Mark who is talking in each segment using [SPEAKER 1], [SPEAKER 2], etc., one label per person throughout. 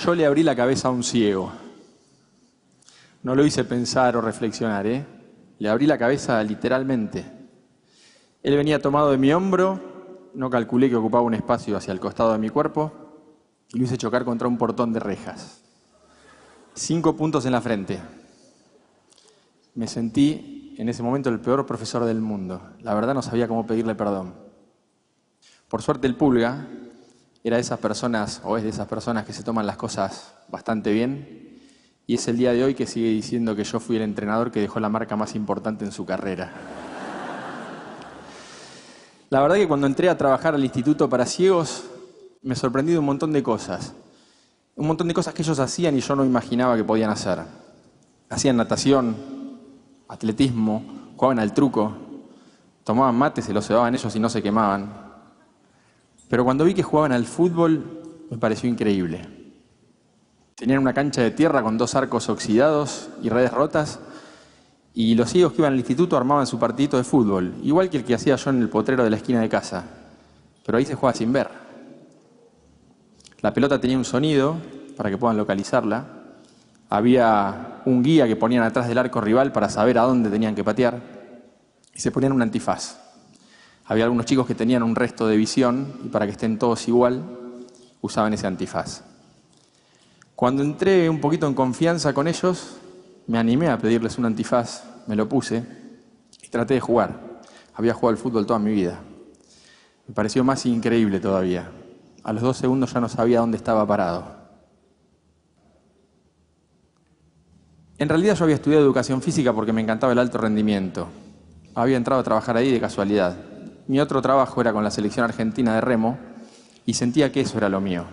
[SPEAKER 1] Yo le abrí la cabeza a un ciego. No lo hice pensar o reflexionar, ¿eh? Le abrí la cabeza literalmente. Él venía tomado de mi hombro, no calculé que ocupaba un espacio hacia el costado de mi cuerpo y lo hice chocar contra un portón de rejas. 5 puntos en la frente. Me sentí en ese momento el peor profesor del mundo. La verdad no sabía cómo pedirle perdón. Por suerte el Pulga era de esas personas, o es de esas personas que se toman las cosas bastante bien, y es el día de hoy que sigue diciendo que yo fui el entrenador que dejó la marca más importante en su carrera. La verdad que cuando entré a trabajar al Instituto para Ciegos, me sorprendí de un montón de cosas. Un montón de cosas que ellos hacían y yo no imaginaba que podían hacer. Hacían natación, atletismo, jugaban al truco, tomaban mate, se lo cebaban ellos y no se quemaban. Pero cuando vi que jugaban al fútbol, me pareció increíble. Tenían una cancha de tierra con 2 arcos oxidados y redes rotas, y los ciegos que iban al instituto armaban su partidito de fútbol, igual que el que hacía yo en el potrero de la esquina de casa. Pero ahí se juega sin ver. La pelota tenía un sonido para que puedan localizarla. Había un guía que ponían atrás del arco rival para saber a dónde tenían que patear. Y se ponían un antifaz. Había algunos chicos que tenían un resto de visión y para que estén todos igual, usaban ese antifaz. Cuando entré un poquito en confianza con ellos, me animé a pedirles un antifaz, me lo puse y traté de jugar. Había jugado al fútbol toda mi vida. Me pareció más increíble todavía. A los 2 segundos ya no sabía dónde estaba parado. En realidad yo había estudiado educación física porque me encantaba el alto rendimiento. Había entrado a trabajar ahí de casualidad. Mi otro trabajo era con la selección argentina de remo y sentía que eso era lo mío.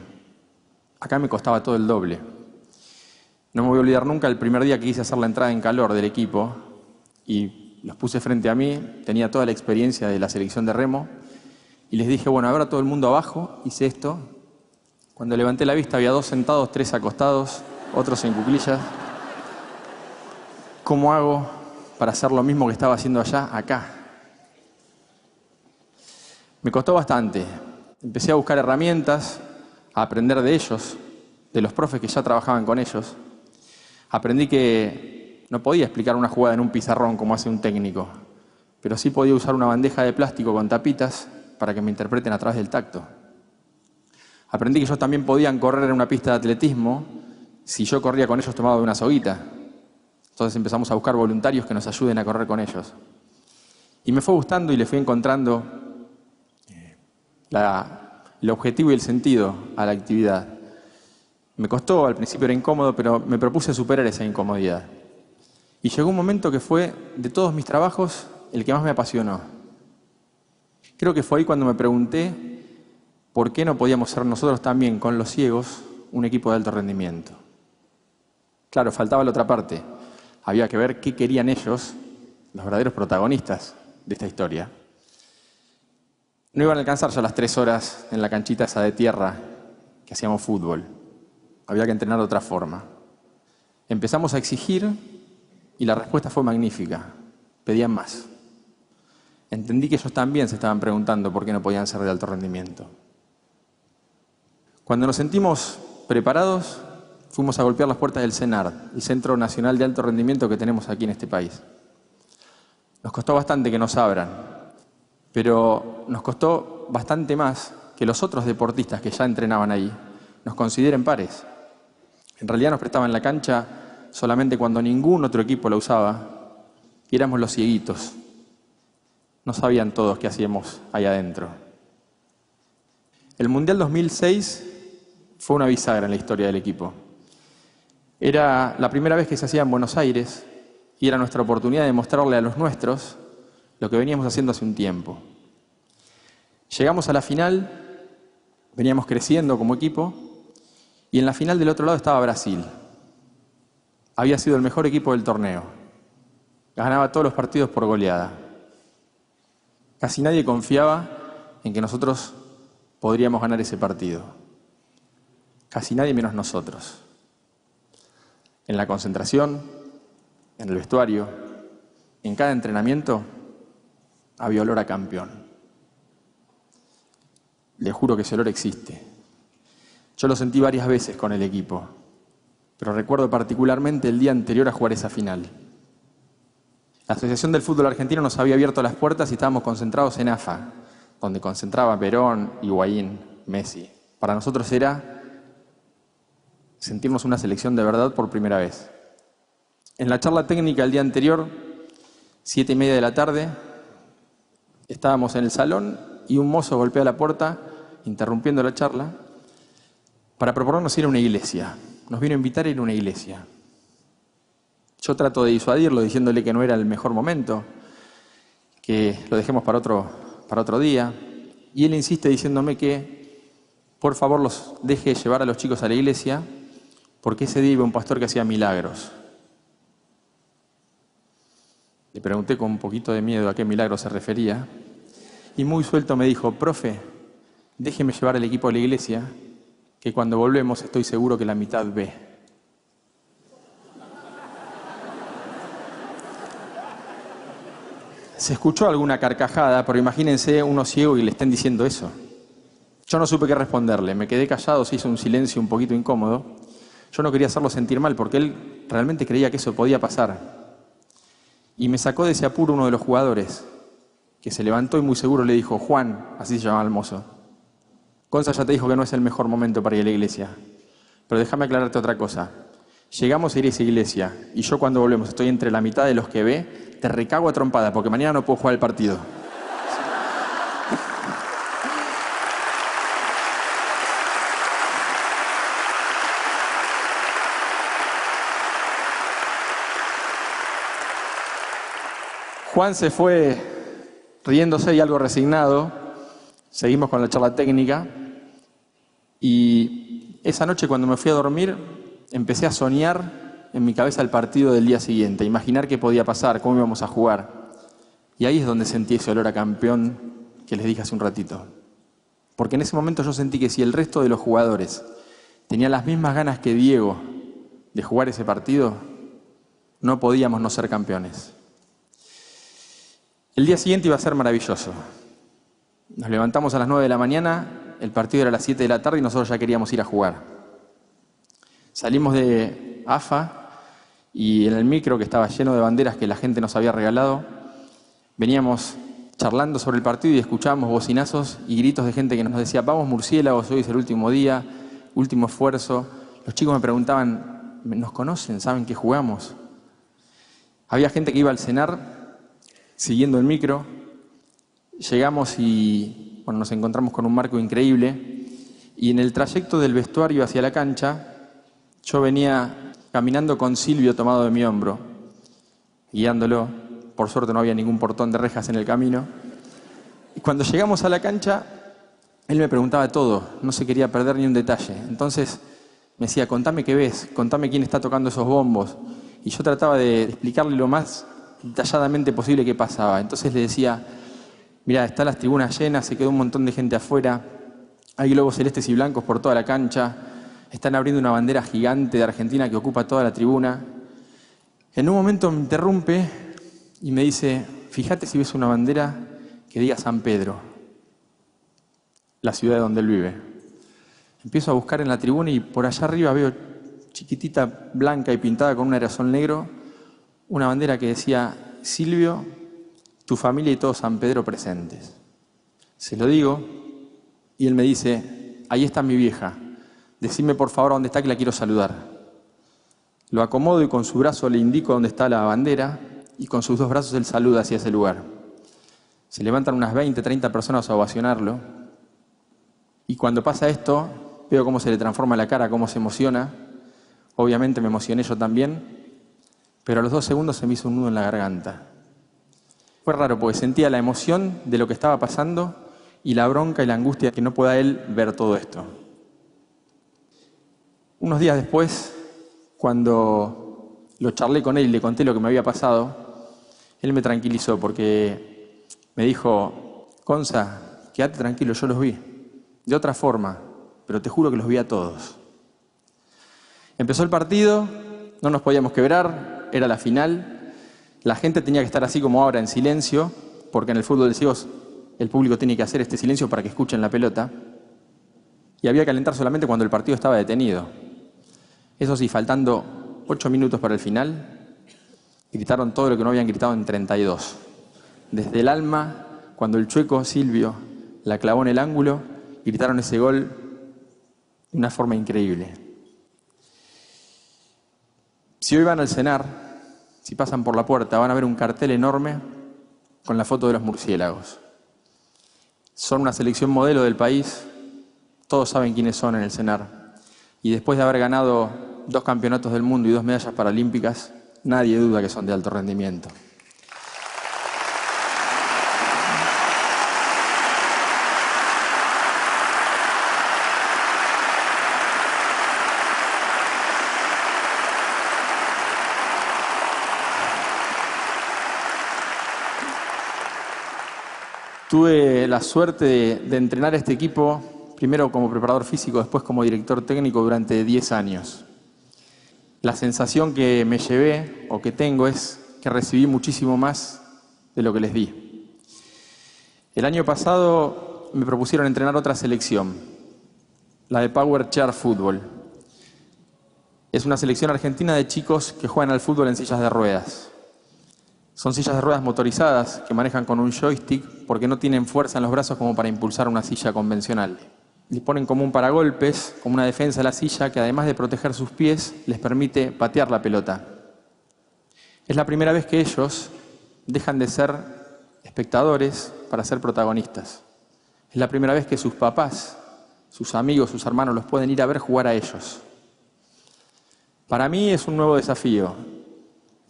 [SPEAKER 1] Acá me costaba todo el doble. No me voy a olvidar nunca el primer día que quise hacer la entrada en calor del equipo y los puse frente a mí, tenía toda la experiencia de la selección de remo y les dije, bueno, ahora todo el mundo abajo, hice esto. Cuando levanté la vista había 2 sentados, 3 acostados, otros en cuclillas. ¿Cómo hago para hacer lo mismo que estaba haciendo allá, acá? Me costó bastante. Empecé a buscar herramientas, a aprender de ellos, de los profes que ya trabajaban con ellos. Aprendí que no podía explicar una jugada en un pizarrón como hace un técnico, pero sí podía usar una bandeja de plástico con tapitas para que me interpreten a través del tacto. Aprendí que ellos también podían correr en una pista de atletismo si yo corría con ellos tomado de una soguita. Entonces empezamos a buscar voluntarios que nos ayuden a correr con ellos. Y me fue gustando y le fui encontrando el objetivo y el sentido a la actividad. Me costó, al principio era incómodo, pero me propuse superar esa incomodidad. Y llegó un momento que fue, de todos mis trabajos, el que más me apasionó. Creo que fue ahí cuando me pregunté por qué no podíamos ser nosotros también, con los ciegos, un equipo de alto rendimiento. Claro, faltaba la otra parte. Había que ver qué querían ellos, los verdaderos protagonistas de esta historia. No iban a alcanzar ya las 3 horas en la canchita esa de tierra que hacíamos fútbol. Había que entrenar de otra forma. Empezamos a exigir y la respuesta fue magnífica. Pedían más. Entendí que ellos también se estaban preguntando por qué no podían ser de alto rendimiento. Cuando nos sentimos preparados, fuimos a golpear las puertas del CENAR, el Centro Nacional de Alto Rendimiento que tenemos aquí en este país. Nos costó bastante que nos abran, pero nos costó bastante más que los otros deportistas que ya entrenaban ahí nos consideren pares. En realidad nos prestaban la cancha solamente cuando ningún otro equipo la usaba y éramos los cieguitos. No sabían todos qué hacíamos ahí adentro. El Mundial 2006 fue una bisagra en la historia del equipo. Era la primera vez que se hacía en Buenos Aires y era nuestra oportunidad de mostrarle a los nuestros lo que veníamos haciendo hace un tiempo. Llegamos a la final, veníamos creciendo como equipo y en la final del otro lado estaba Brasil. Había sido el mejor equipo del torneo. Ganaba todos los partidos por goleada. Casi nadie confiaba en que nosotros podríamos ganar ese partido. Casi nadie menos nosotros. En la concentración, en el vestuario, en cada entrenamiento, había olor a campeón. Le juro que ese olor existe. Yo lo sentí varias veces con el equipo, pero recuerdo particularmente el día anterior a jugar esa final. La Asociación del Fútbol Argentino nos había abierto las puertas y estábamos concentrados en AFA, donde concentraba Perón, Higuaín, Messi. Para nosotros era sentirnos una selección de verdad por primera vez. En la charla técnica el día anterior, 7:30 de la tarde, estábamos en el salón y un mozo golpea la puerta, interrumpiendo la charla, para proponernos ir a una iglesia. Nos vino a invitar a ir a una iglesia. Yo trato de disuadirlo diciéndole que no era el mejor momento, que lo dejemos para otro día. Y él insiste diciéndome que por favor los deje llevar a los chicos a la iglesia porque ese día iba un pastor que hacía milagros. Le pregunté con un poquito de miedo a qué milagro se refería y muy suelto me dijo: profe, déjeme llevar al equipo a la iglesia, que cuando volvemos estoy seguro que la mitad ve. Se escuchó alguna carcajada, pero imagínense uno ciego y le estén diciendo eso. Yo no supe qué responderle, me quedé callado, se hizo un silencio un poquito incómodo. Yo no quería hacerlo sentir mal porque él realmente creía que eso podía pasar. Y me sacó de ese apuro uno de los jugadores, que se levantó y muy seguro le dijo: Juan, así se llamaba el mozo, Gonza ya te dijo que no es el mejor momento para ir a la iglesia, pero déjame aclararte otra cosa. Llegamos a ir a esa iglesia y yo cuando volvemos estoy entre la mitad de los que ve, te recago a trompada porque mañana no puedo jugar el partido. Juan se fue riéndose y algo resignado. Seguimos con la charla técnica y esa noche cuando me fui a dormir empecé a soñar en mi cabeza el partido del día siguiente, imaginar qué podía pasar, cómo íbamos a jugar. Y ahí es donde sentí ese olor a campeón que les dije hace un ratito. Porque en ese momento yo sentí que si el resto de los jugadores tenían las mismas ganas que Diego de jugar ese partido, no podíamos no ser campeones. El día siguiente iba a ser maravilloso. Nos levantamos a las 9 de la mañana, el partido era a las 7 de la tarde y nosotros ya queríamos ir a jugar. Salimos de AFA y en el micro, que estaba lleno de banderas que la gente nos había regalado, veníamos charlando sobre el partido y escuchábamos bocinazos y gritos de gente que nos decía: vamos murciélagos, hoy es el último día, último esfuerzo. Los chicos me preguntaban: ¿nos conocen? ¿Saben que jugamos? Había gente que iba al cenar siguiendo el micro. Llegamos y nos encontramos con un marco increíble y en el trayecto del vestuario hacia la cancha yo venía caminando con Silvio tomado de mi hombro, guiándolo. Por suerte no había ningún portón de rejas en el camino. Y cuando llegamos a la cancha, él me preguntaba todo, no se quería perder ni un detalle. Entonces me decía: contame qué ves, contame quién está tocando esos bombos. Y yo trataba de explicarle lo más detalladamente posible qué pasaba. Entonces le decía: mirá, están las tribunas llenas, se quedó un montón de gente afuera, hay globos celestes y blancos por toda la cancha, están abriendo una bandera gigante de Argentina que ocupa toda la tribuna. En un momento me interrumpe y me dice: fíjate si ves una bandera que diga San Pedro, la ciudad donde él vive. Empiezo a buscar en la tribuna y por allá arriba veo, chiquitita, blanca y pintada con un aerosol negro, una bandera que decía: Silvio, tu familia y todo San Pedro presentes. Se lo digo y él me dice: ahí está mi vieja, decime por favor dónde está que la quiero saludar. Lo acomodo y con su brazo le indico dónde está la bandera y con sus dos brazos él saluda hacia ese lugar. Se levantan unas 20, 30 personas a ovacionarlo y cuando pasa esto veo cómo se le transforma la cara, cómo se emociona. Obviamente me emocioné yo también, pero a los 2 segundos se me hizo un nudo en la garganta. Fue raro porque sentía la emoción de lo que estaba pasando y la bronca y la angustia de que no pueda él ver todo esto. Unos días después, cuando lo charlé con él y le conté lo que me había pasado, él me tranquilizó porque me dijo: Gonza, quédate tranquilo, yo los vi. De otra forma, pero te juro que los vi a todos. Empezó el partido, no nos podíamos quebrar, era la final. La gente tenía que estar así como ahora, en silencio, porque en el fútbol de ciegos el público tiene que hacer este silencio para que escuchen la pelota. y había que alentar solamente cuando el partido estaba detenido. Eso sí, faltando 8 minutos para el final, gritaron todo lo que no habían gritado en 32. Desde el alma, cuando el chueco Silvio la clavó en el ángulo, gritaron ese gol de una forma increíble. Si hoy van al cenar, si pasan por la puerta, van a ver un cartel enorme con la foto de los murciélagos. Son una selección modelo del país, todos saben quiénes son en el cenar. Y después de haber ganado 2 campeonatos del mundo y 2 medallas paralímpicas, nadie duda que son de alto rendimiento. Tuve la suerte de entrenar a este equipo, primero como preparador físico, después como director técnico durante 10 años. La sensación que me llevé, o que tengo, es que recibí muchísimo más de lo que les di. El año pasado me propusieron entrenar otra selección, la de Power Chair Fútbol. Es una selección argentina de chicos que juegan al fútbol en sillas de ruedas. Son sillas de ruedas motorizadas que manejan con un joystick porque no tienen fuerza en los brazos como para impulsar una silla convencional. Disponen como un paragolpes, como una defensa de la silla que además de proteger sus pies, les permite patear la pelota. Es la primera vez que ellos dejan de ser espectadores para ser protagonistas. Es la primera vez que sus papás, sus amigos, sus hermanos los pueden ir a ver jugar a ellos. Para mí es un nuevo desafío.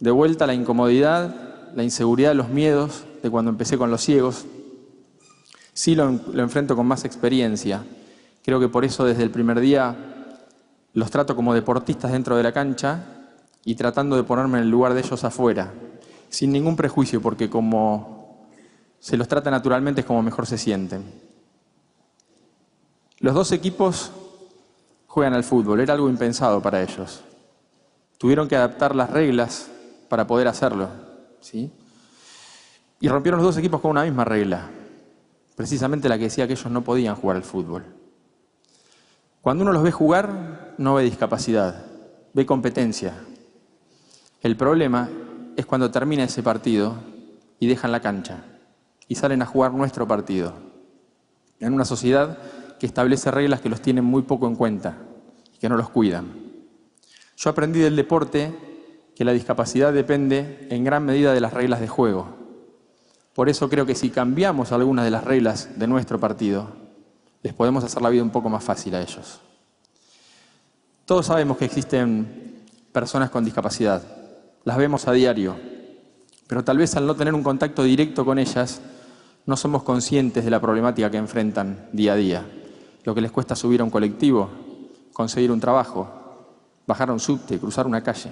[SPEAKER 1] De vuelta a la incomodidad, la inseguridad, los miedos de cuando empecé con los ciegos. Sí lo enfrento con más experiencia. Creo que por eso desde el primer día los trato como deportistas dentro de la cancha y tratando de ponerme en el lugar de ellos afuera, sin ningún prejuicio, porque como se los trata naturalmente es como mejor se sienten. Los 2 equipos juegan al fútbol, era algo impensado para ellos. Tuvieron que adaptar las reglas para poder hacerlo, ¿sí? Y rompieron los 2 equipos con una misma regla, precisamente la que decía que ellos no podían jugar al fútbol. Cuando uno los ve jugar, no ve discapacidad, ve competencia. El problema es cuando termina ese partido y dejan la cancha y salen a jugar nuestro partido, en una sociedad que establece reglas que los tienen muy poco en cuenta y que no los cuidan. Yo aprendí del deporte que la discapacidad depende en gran medida de las reglas de juego. Por eso creo que si cambiamos algunas de las reglas de nuestro partido, les podemos hacer la vida un poco más fácil a ellos. Todos sabemos que existen personas con discapacidad, las vemos a diario, pero tal vez al no tener un contacto directo con ellas, no somos conscientes de la problemática que enfrentan día a día. Lo que les cuesta subir a un colectivo, conseguir un trabajo, bajar a un subte, cruzar una calle.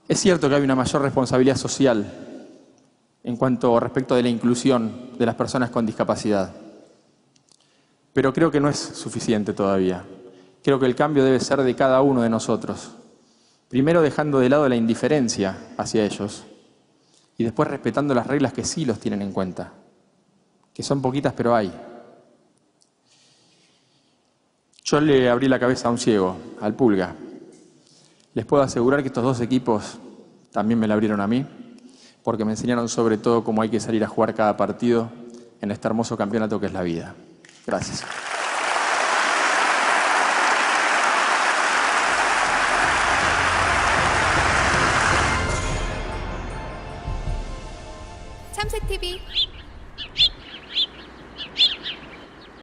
[SPEAKER 1] Es cierto que hay una mayor responsabilidad social en cuanto respecto de la inclusión de las personas con discapacidad, pero creo que no es suficiente todavía. Creo que el cambio debe ser de cada uno de nosotros. Primero dejando de lado la indiferencia hacia ellos y después respetando las reglas que sí los tienen en cuenta, que son poquitas pero hay. Yo le abrí la cabeza a un ciego, al Pulga. Les puedo asegurar que estos 2 equipos también me la abrieron a mí, porque me enseñaron sobre todo cómo hay que salir a jugar cada partido en este hermoso campeonato que es la vida. Gracias.
[SPEAKER 2] 참색TV